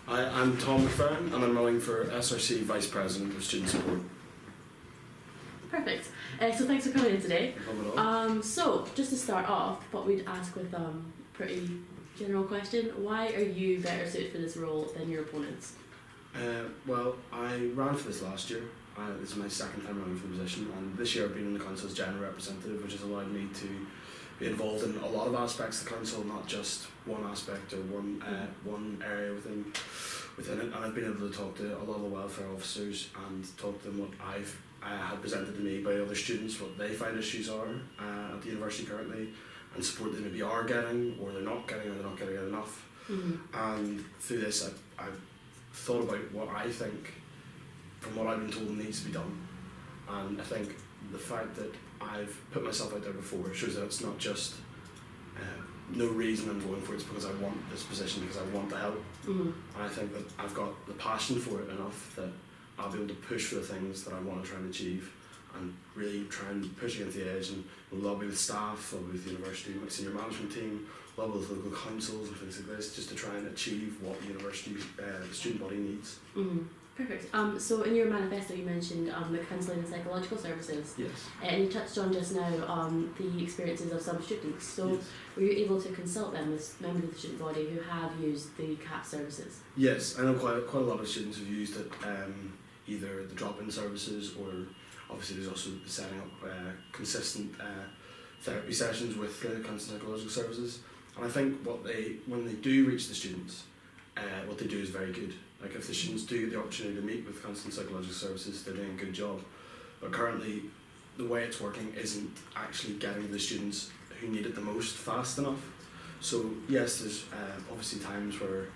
I'm Tom McFerran and I'm running for SRC Vice President of Student Support. Perfect. So thanks for coming in today. No problem at all. So just to start off, what we'd ask with pretty general question: why are you better suited for this role than your opponents? Well, I ran for this last year. This is my second time running for the position, and this year I've been in the council as general representative, which has allowed me to be involved in a lot of aspects of the council, not just one aspect or one area within it. And I've been able to talk to a lot of the welfare officers and talk to them what I've had presented to me by other students, what they find issues are at the university currently, and support they maybe are getting, or they're not getting, or they're not getting it enough. And through this, I've thought about what I think, from what I've been told, needs to be done. And I think the fact that I've put myself out there before shows that it's not just no reason I'm going for it, it's because I want this position, because I want the help. And I think that I've got the passion for it enough that I'll be able to push for the things that I want to try and achieve, and really try and push against the edge and lobby with staff, lobby with the university, my senior management team, lobby with local councils and things like this, just to try and achieve what the university student body needs. Perfect. So in your manifesto you mentioned the counselling and psychological services. Yes. And you touched on just now the experiences of some students. So Yes. were you able to consult them as members of the student body who have used the CAP services? Yes, I know quite a lot of students who've used it, either the drop-in services, or obviously there's also setting up consistent therapy sessions with the counselling psychological services. And I think when they do reach the students, what they do is very good. Like, if the students do get the opportunity to meet with counselling psychological services, they're doing a good job. But currently, the way it's working isn't actually getting to the students who need it the most fast enough. So yes, there's obviously times where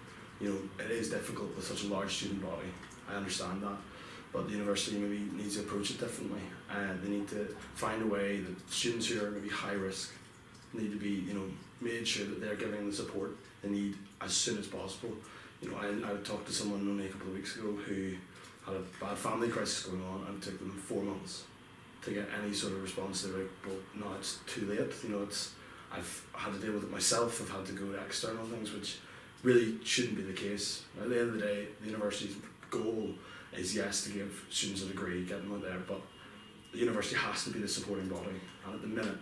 it is difficult with such a large student body. I understand that, but the university maybe needs to approach it differently. They need to find a way that students who are maybe high risk need to be made sure that they're giving the support they need as soon as possible. I talked to someone only a couple of weeks ago who had a bad family crisis going on, and it took them 4 months to get any sort of response. They were like, well, no, it's too late. I've had to deal with it myself. I've had to go to external things, which really shouldn't be the case. At the end of the day, the university's goal is, yes, to give students a degree, get them out there, but the university has to be the supporting body. And at the minute,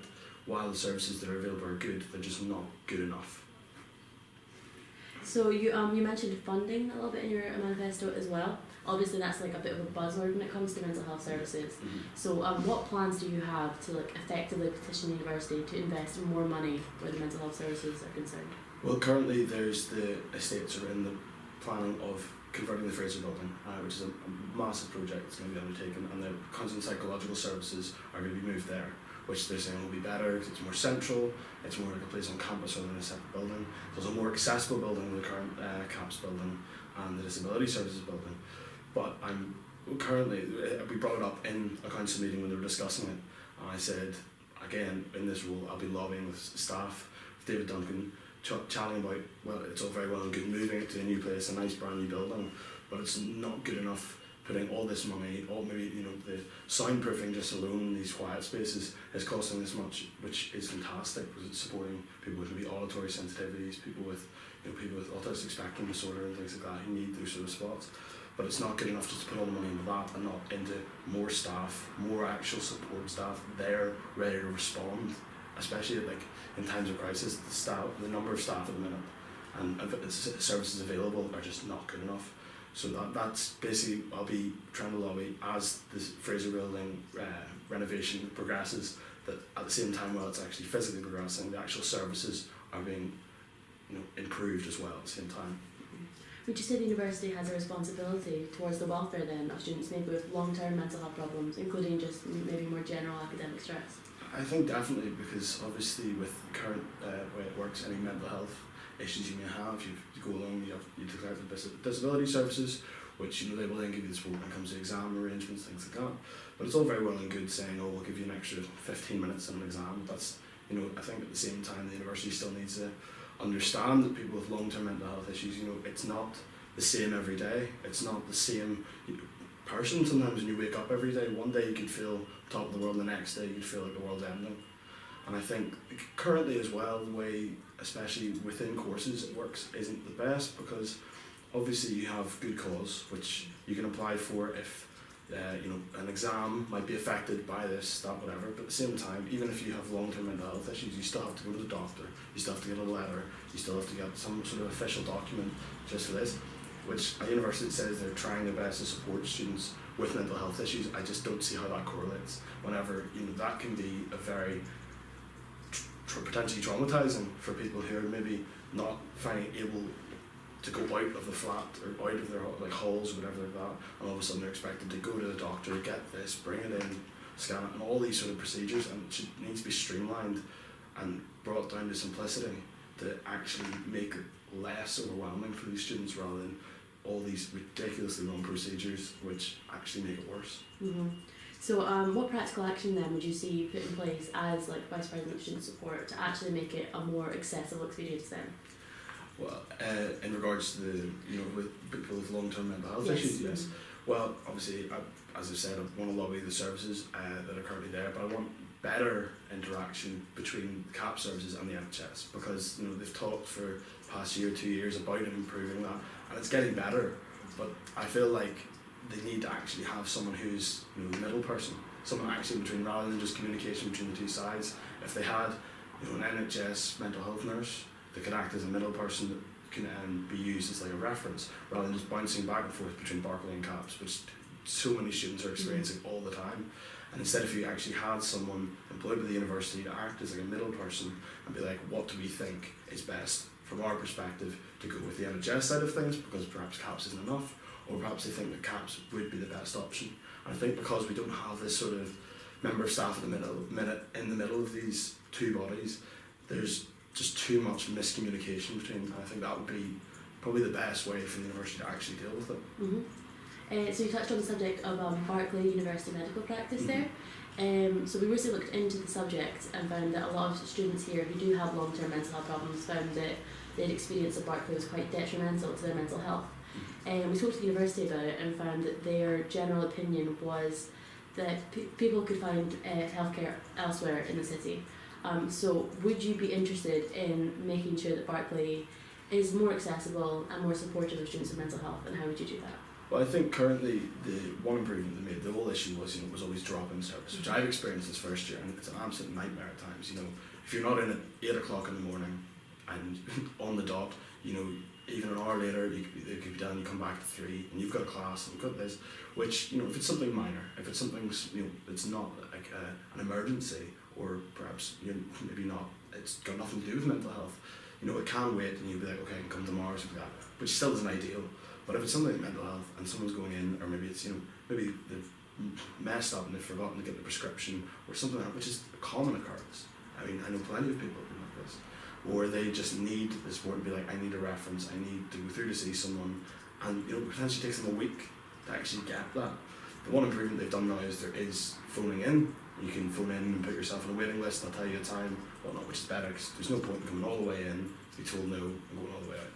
while the services that are available are good, they're just not good enough. So you mentioned funding a little bit in your manifesto as well. Obviously that's like a bit of a buzzword when it comes to mental health services. So what plans do you have to effectively petition the university to invest more money where the mental health services are concerned? Well, currently there's the estates are in the planning of converting the Fraser building, which is a massive project that's going to be undertaken, and the counselling psychological services are going to be moved there, which they're saying will be better because it's more central, it's more like a place on campus rather than a separate building. So it's a more accessible building than the current CAPS building and the disability services building. But we brought it up in a council meeting when they were discussing it, and I said, again, in this role I'll be lobbying with staff, with David Duncan, chatting about, well, it's all very well and good moving it to a new place, a nice brand new building, but it's not good enough putting all this money, the soundproofing just alone in these quiet spaces is costing this much, which is fantastic because it's supporting people with maybe auditory sensitivities, people with autistic spectrum disorder and things like that who need those sort of spots. But it's not good enough just to put all the money into that and not into more staff, more actual support staff there ready to respond, especially in times of crisis. The number of staff at the minute and services available are just not good enough. So that's basically, I'll be trying to lobby as this Fraser building renovation progresses, that at the same time while it's actually physically progressing, the actual services are being improved as well at the same time. Would you say the university has a responsibility towards the welfare then of students maybe with long-term mental health problems, including just maybe more general academic stress? I think definitely, because obviously with the current way it works, any mental health issues you may have, you go along, you declare the disability services, which they will then give you the support when it comes to exam arrangements, things like that. But it's all very well and good saying, oh, we'll give you an extra 15 minutes in an exam. That's, I think at the same time the university still needs to understand that people with long-term mental health issues, it's not the same every day. It's not the same person. Sometimes when you wake up every day, one day you could feel top of the world, the next day you could feel like the world's ending. And I think currently as well, the way, especially within courses, it works isn't the best, because obviously you have good cause, which you can apply for if an exam might be affected by this, that, whatever. But at the same time, even if you have long-term mental health issues, you still have to go to the doctor, you still have to get a letter, you still have to get some sort of official document just for this, which a university says they're trying their best to support students with mental health issues. I just don't see how that correlates, whenever that can be a very potentially traumatizing for people who are maybe not finding able to go out of the flat or out of their halls or whatever like that, and all of a sudden they're expected to go to the doctor, get this, bring it in, scan it, and all these sort of procedures, and it needs to be streamlined and brought down to simplicity to actually make it less overwhelming for these students, rather than all these ridiculously long procedures which actually make it worse. Mm-hmm. So what practical action then would you see you put in place as Vice President of Student Support to actually make it a more accessible experience then? Well, in regards to with people with long-term mental health Yes. issues, yes. Well, obviously, as I've said, I want to lobby the services that are currently there, but I want better interaction between the CAP services and the NHS, because they've talked for the past year, 2 years about improving that, and it's getting better. But I feel like they need to actually have someone who's the middle person, someone actually between, rather than just communication between the two sides. If they had an NHS mental health nurse that could act as a middle person that can be used as like a reference, rather than just bouncing back and forth between Berkeley and CAPS, which so many students are experiencing all the time. And instead, if you actually had someone employed by the university to act as like a middle person and be like, what do we think is best from our perspective to go with the NHS side of things, because perhaps CAPS isn't enough, or perhaps they think that CAPS would be the best option. And I think because we don't have this sort of member of staff in the middle of these two bodies, there's just too much miscommunication between. And I think that would be probably the best way for the university to actually deal with it. Mm-hmm. So you touched on the subject of Berkeley University medical practice there. So we recently looked into the subject and found that a lot of students here who do have long-term mental health problems found that their experience at Berkeley was quite detrimental to their mental health. We spoke to the university about it and found that their general opinion was that people could find healthcare elsewhere in the city. So would you be interested in making sure that Berkeley is more accessible and more supportive of students with mental health, and how would you do that? Well, I think currently the one improvement they made, the whole issue was was always drop-in service, which I've experienced this first year, and it's an absolute nightmare at times. If you're not in at 8 o'clock in the morning and on the dot, even an hour later, they could be done, you come back at 3, and you've got a class, and you've got this, which, if it's something minor, if it's something, it's not like an emergency, or perhaps, maybe not, it's got nothing to do with mental health, it can wait, and you'll be like, okay, I can come tomorrow, something like that, which still isn't ideal. But if it's something like mental health, and someone's going in, or maybe it's, maybe they've messed up and they've forgotten to get the prescription, or something like that, which is a common occurrence. I mean, I know plenty of people who do like this. Or they just need the support and be like, I need a reference, I need to go through to see someone, and potentially takes them a week to actually get that. The one improvement they've done now is there is phoning in. You can phone in and put yourself on a waiting list, and they'll tell you a time, whatnot, which is better, because there's no point in coming all the way in, be told no, and going all the way out.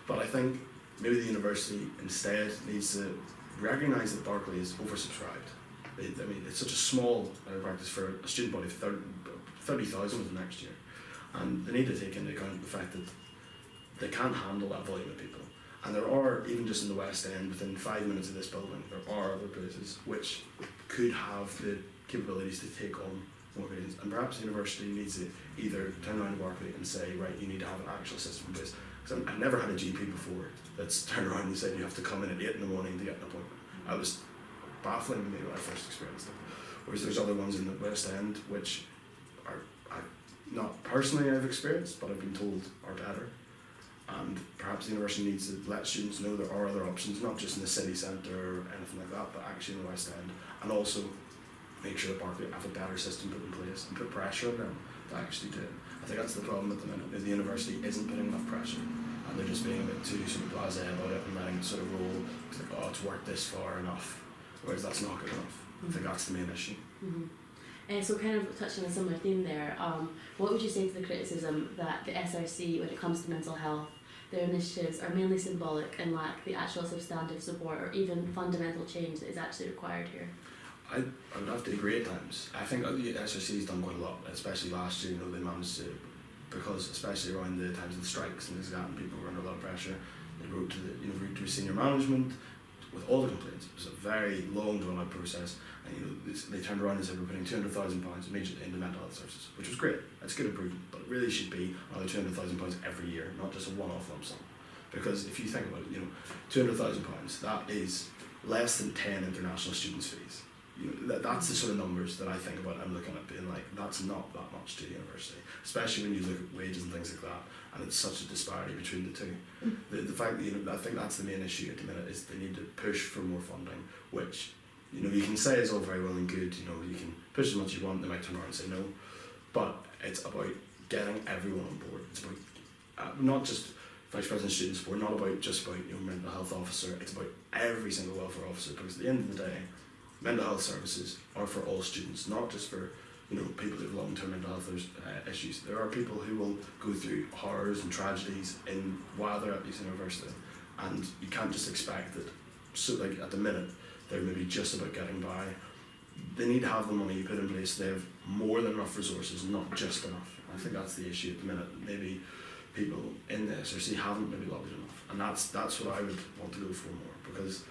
But I think maybe the university instead needs to recognise that Berkeley is oversubscribed. I mean, it's such a small practice for a student body of 30,000 next year. And they need to take into account the fact that they can't handle that volume of people. And there are, even just in the West End, within 5 minutes of this building, there are other places which could have the capabilities to take on more patients. And perhaps the university needs to either turn around to Berkeley and say, right, you need to have an actual system in place. Because I've never had a GP before that's turned around and said you have to come in at 8 in the morning to get an appointment. That was baffling to me when I first experienced it. Whereas there's other ones in the West End which not personally I've experienced, but I've been told are better. And perhaps the university needs to let students know there are other options, not just in the city centre or anything like that, but actually in the West End. And also make sure that Berkeley have a better system put in place and put pressure on them to actually do it. I think that's the problem at the minute, is the university isn't putting enough pressure, and they're just being a bit too sort of blasé about it and letting it sort of roll. It's like, oh, it's worked this far enough, whereas that's not good enough. I think that's the main issue. So kind of touching on a similar theme there, what would you say to the criticism that the SRC, when it comes to mental health, their initiatives are mainly symbolic and lack the actual substantive support or even fundamental change that is actually required here? I would have to agree at times. I think the SRC has done quite a lot, especially last year. They managed to, because especially around the times of the strikes and things like that, and people were under a lot of pressure. They wrote to wrote to senior management with all the complaints. It was a very long, drawn-out process, and they turned around and said we're putting £200,000 immediately into mental health services, which was great. That's good improvement, but it really should be another £200,000 every year, not just a one-off lump sum. Because if you think about it, £200,000, that is less than 10 international students' fees. That's the sort of numbers that I think about. I'm looking at being like, that's not that much to a university, especially when you look at wages and things like that, and it's such a disparity between the two. The fact that I think that's the main issue at the minute is they need to push for more funding, which you can say is all very well and good. You can push as much as you want. They might turn around and say no, but it's about getting everyone on board. It's about not just Vice President Student Support, not about just about mental health officer. It's about every single welfare officer, because at the end of the day, mental health services are for all students, not just for people who have long-term mental health issues. There are people who will go through horrors and tragedies while they're at this university, and you can't just expect that. So like at the minute, they're maybe just about getting by. They need to have the money put in place. They have more than enough resources, not just enough. I think that's the issue at the minute. Maybe people in the SRC haven't maybe lobbied enough, and that's what I would want to go for more, because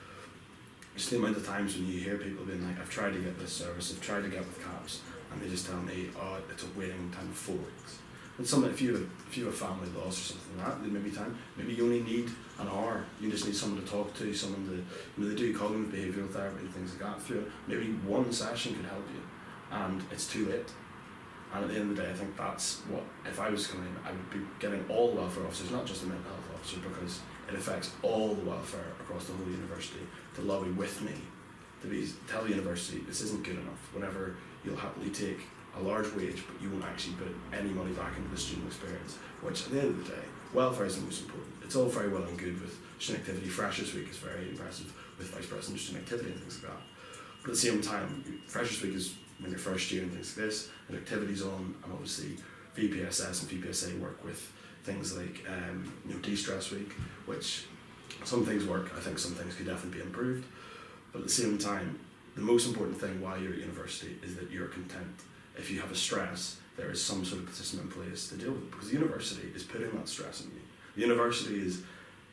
just the amount of times when you hear people being like, I've tried to get this service, I've tried to get with CAPS, and they just tell me, oh, it's a waiting time of 4 weeks. And if you have a family loss or something like that, then maybe you only need an hour. You just need someone to talk to, someone to, they do cognitive behavioural therapy and things like that through it. Maybe one session could help you, and it's too late. And at the end of the day, I think that's what, if I was coming in, I would be getting all the welfare officers, not just the mental health officer, because it affects all the welfare across the whole university, to lobby with me, to tell the university this isn't good enough, whenever you'll happily take a large wage but you won't actually put any money back into the student experience, which at the end of the day, welfare is the most important. It's all very well and good with student activity. Freshers Week is very impressive with Vice President student activity and things like that. But at the same time, Freshers Week is when you're first year and things like this, and activities on, and obviously VPSS and VPSA work with things like de-stress week, which some things work. I think some things could definitely be improved, but at the same time, the most important thing while you're at university is that you're content. If you have a stress, there is some sort of system in place to deal with it, because the university is putting that stress on you. The university is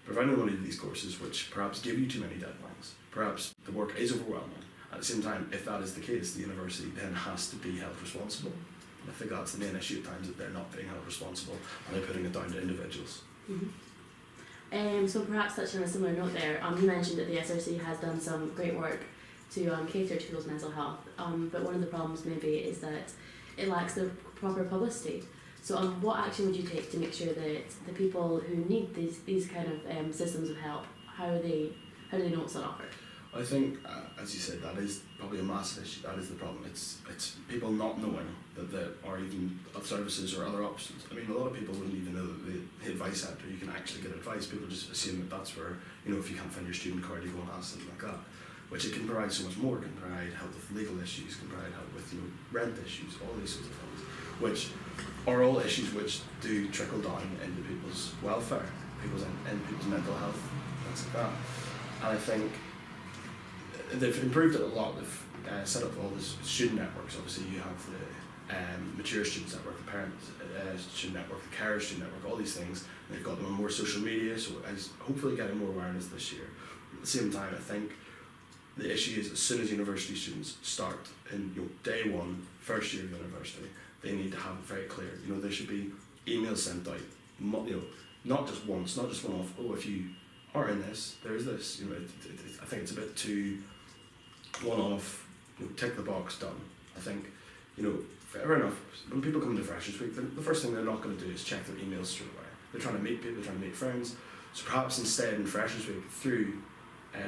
providing money to these courses which perhaps give you too many deadlines. Perhaps the work is overwhelming. At the same time, if that is the case, the university then has to be held responsible. And I think that's the main issue at times, that they're not being held responsible and they're putting it down to individuals. Mm-hmm. So perhaps touching on a similar note there, you mentioned that the SRC has done some great work to cater to people's mental health, but one of the problems maybe is that it lacks the proper publicity. So what action would you take to make sure that the people who need these kind of systems of help, how do they know what's on offer? I think, as you said, that is probably a massive issue. That is the problem. It's people not knowing that there are even services or other options. I mean, a lot of people wouldn't even know that the advice centre, you can actually get advice. People just assume that that's where, if you can't find your student card, you go and ask something like that. Which it can provide so much more. It can provide help with legal issues, can provide help with rent issues, all these sorts of things, which are all issues which do trickle down into people's welfare, people's mental health, things like that. And I think they've improved it a lot. They've set up all the student networks. Obviously, you have the mature students network, the parent student network, the carer student network, all these things. They've got them on more social media, so it's hopefully getting more awareness this year. At the same time, I think the issue is, as soon as university students start in day one, first year of university, they need to have it very clear. There should be emails sent out, not just once, not just one off. Oh, if you are in this, there is this. I think it's a bit too one off. Tick the box, done. I think, fair enough. When people come to Freshers Week, the first thing they're not going to do is check their emails straight away. They're trying to meet people, they're trying to make friends. So perhaps instead in Freshers Week, through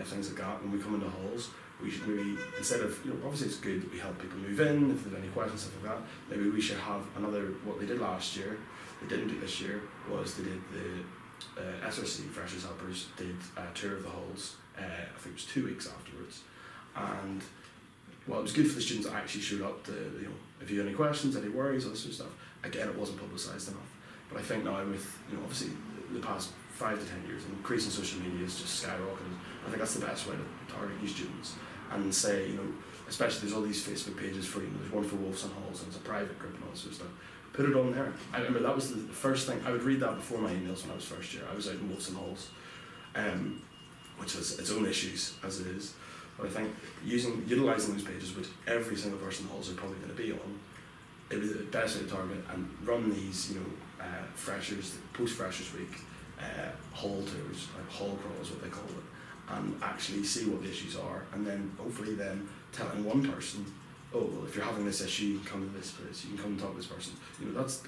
things like that, when we come into halls, we should maybe, instead of, obviously it's good that we help people move in, if there's any questions, stuff like that, maybe we should have another, what they did last year, they didn't do this year, was they did the SRC Freshers Helpers did a tour of the halls, I think it was 2 weeks afterwards, and well, it was good for the students that actually showed up to, if you had any questions, any worries, all this sort of stuff. Again, it wasn't publicised enough, but I think now with, obviously the past 5 to 10 years, an increase in social media has just skyrocketed. I think that's the best way to target new students and say, especially there's all these Facebook pages for, you know, there's one for Wolves and Halls and it's a private group and all sorts of stuff. Put it on there. I remember that was the first thing, I would read that before my emails when I was first year. I was out in Wolves and Halls, which has its own issues as it is. But I think utilising those pages, which every single person in Halls are probably going to be on, it would be the best way to target and run these, you know, freshers, post-freshers week, hall tours, like hall crawls, what they call it, and actually see what the issues are, and then hopefully then telling one person, oh well, if you're having this issue, you can come to this place, you can come and talk to this person. You know, it's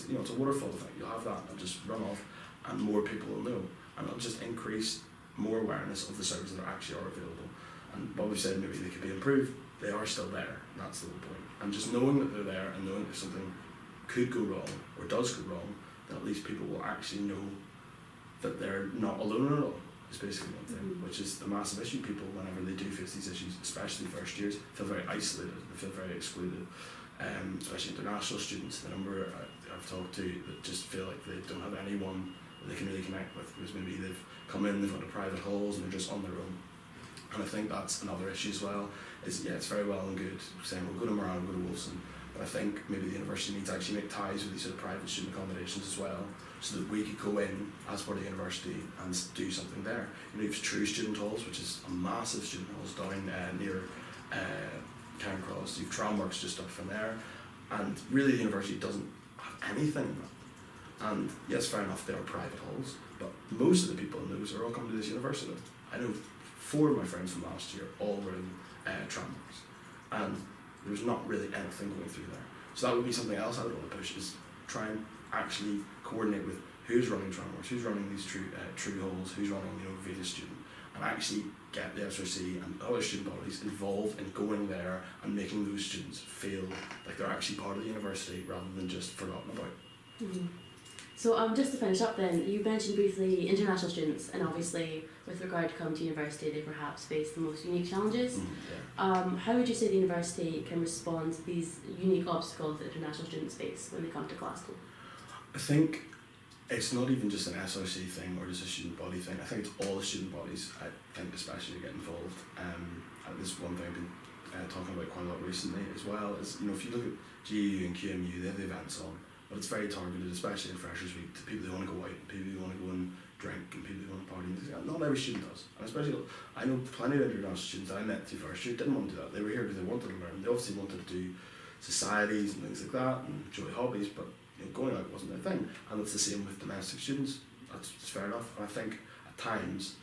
you know, it's a waterfall thing. You'll have that and just run off, and more people will know, and it'll just increase more awareness of the services that actually are available. And what we've said, maybe they could be improved. They are still there. And that's the whole point. And just knowing that they're there and knowing if something could go wrong or does go wrong, then at least people will actually know that they're not alone at all. Is basically one thing, which is the massive issue. People, whenever they do face these issues, especially first years, feel very isolated. They feel very excluded. Especially international students, the number I've talked to that just feel like they don't have anyone that they can really connect with, because maybe they've come in, they've gone to private halls and they're just on their own. And I think that's another issue as well, is yeah, it's very well and good saying we'll go to Moran, we'll go to Wilson, but I think maybe the university needs to actually make ties with these sort of private student accommodations as well, so that we could go in as part of the university and do something there. You know, you have True Student Halls, which is a massive student halls down near Karen Cross. You have Tramworks just up from there, and really the university doesn't have anything in that. And yes, fair enough, they are private halls, but most of the people in those are all coming to this university. I know 4 of my friends from last year all were in Tramworks, and there's not really anything going through there. So that would be something else I would want to push, is try and actually coordinate with who's running Tramworks, who's running these true halls, who's running, you know, Vita Student, and actually get the SRC and other student bodies involved in going there and making those students feel like they're actually part of the university rather than just forgotten about. Mm-hmm. So just to finish up then, you mentioned briefly international students, and obviously with regard to coming to university they perhaps face the most unique challenges. How would you say the university can respond to these unique obstacles that international students face when they come to Glasgow? I think it's not even just an SRC thing or just a student body thing. I think it's all the student bodies, I think, especially get involved. This is one thing I've been talking about quite a lot recently as well, is, you know, if you look at GU and QMU, they have the events on, but it's very targeted, especially in Freshers Week, to people who want to go out, people who want to go and drink, and people who want to party. Not every student does, and especially I know plenty of international students that I met through first year didn't want to do that. They were here because they wanted to learn. They obviously wanted to do societies and things like that and enjoy hobbies, but you know, going out wasn't their thing. And it's the same with domestic students. That's fair enough. And I think at times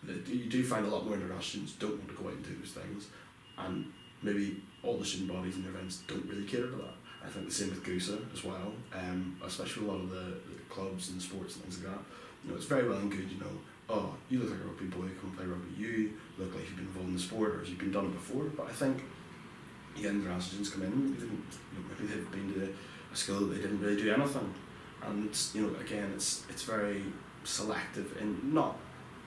that you do find a lot more international students don't want to go out and do those things, and maybe all the student bodies and events don't really cater to that. I think the same with GUSA as well, especially a lot of the clubs and sports and things like that. You know, it's very well and good, you know, oh, you look like a rugby boy, come play rugby. You look like you've been involved in the sport or you've been done it before. But I think, again, international students come in, maybe they've been to a school that they didn't really do anything. And, you know, again, it's very selective, and not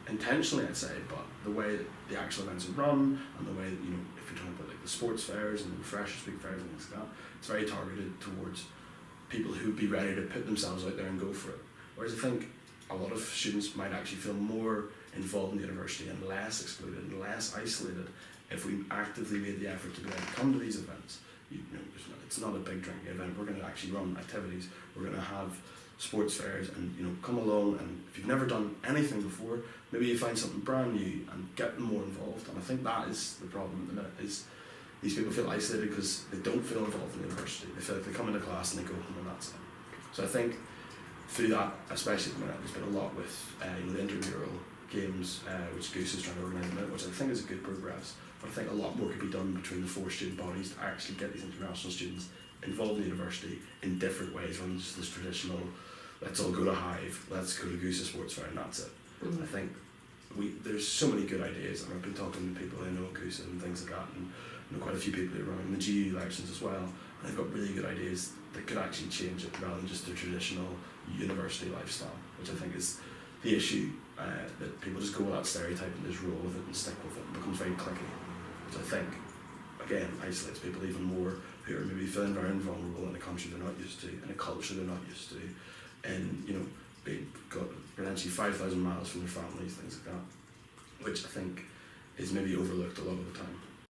intentionally, I'd say, but the way that the actual events are run, and the way that, you know, if you're talking about like the sports fairs and the Freshers Week fairs and things like that, it's very targeted towards people who'd be ready to put themselves out there and go for it. Whereas I think a lot of students might actually feel more involved in the university and less excluded and less isolated if we actively made the effort to be able to come to these events. You know, it's not a big drinking event. We're going to actually run activities. We're going to have sports fairs, and you know, come along, and if you've never done anything before, maybe you find something brand new and get them more involved. And I think that is the problem at the minute, is these people feel isolated because they don't feel involved in the university. They feel like they come into class and they go home and that's it. So I think through that, especially at the minute, there's been a lot with you know, the intramural games, which Goose is trying to organise at the minute, which I think is a good progress. But I think a lot more could be done between the 4 student bodies to actually get these international students involved in the university in different ways, rather than just this traditional, let's all go to Hive, let's go to Goose Sports Fair and that's it. I think there's so many good ideas, and I've been talking to people who know Goose and things like that, and you know, quite a few people who are running the GU elections as well, and they've got really good ideas that could actually change it rather than just the traditional university lifestyle, which I think is the issue, that people just go with that stereotype and just roll with it and stick with it, and becomes very cliquey, which I think, again, isolates people even more, who are maybe feeling very vulnerable in a country they're not used to, in a culture they're not used to, and you know, being got potentially 5,000 miles from their families, things like that, which I think is maybe overlooked a lot of the time.